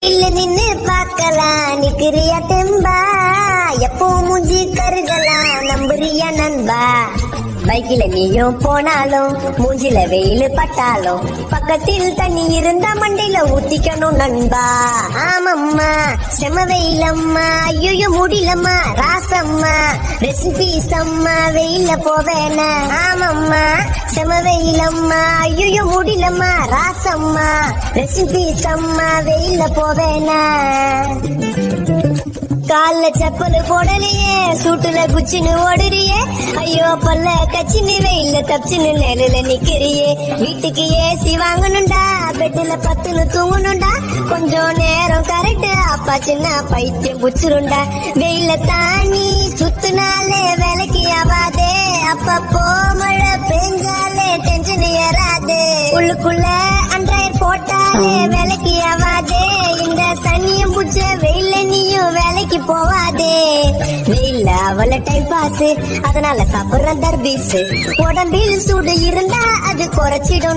இல்ல நின்னு பாக்கலாம் நிக்கிறியா தெம்பா எப்போ மூஞ்சி கருகலாம் நம்புறியா நண்பா பைக்கில நீயும் போனாலும் மூஞ்சில வெயில் பட்டாலும் பக்கத்தில் தண்ணி இருந்தா மண்டையில ஊத்திக்கணும் நண்பா ஆமம்மா செம வெயிலம்மா ஐயோ முடியலம்மா ராசம்மா ரெசிபீஸ் அம்மா வெயில போவேன ஆமம்மா செம வெயிலம்மா ஐயோ முடியலம்மா ராசம்மா ரெசிபீஸ் அம்மா வெயில போவேன கால்ல செப்பல் போடலையே சூட்டுல குச்சின்னு ஓடுறியே ஐயோ பல்ல கச்சின்னு வெயில தப்பிச்சுன்னு நெருல நிக்கிறியே வீட்டுக்கு ஏசி வாங்கணும்டா பெட்டுல பத்துன்னு தூங்கணும்டா கொஞ்சம் நேரம் கரெக்ட் அப்பா சின்ன பைத்தியம் புச்சிருண்டா வெயில தானி சுத்துனாலே வேலைக்கு ஆவாதே அப்பப்போ மழை பெஞ்சாலே டென்ஷன் ஏறாது உள்ளுக்குள்ள அன்றாயிரம் போட்டாலே வேலைக்கு ஆவாதே இந்த தண்ணியும் புச்ச வெயில நீயும் வேலைக்கு போவாதே வெயில அவள டைம் பாஸ் அதனால சாப்பிடுற தர்பீஸ் உடம்பில் சூடு இருந்தா அது குறைச்சிடும்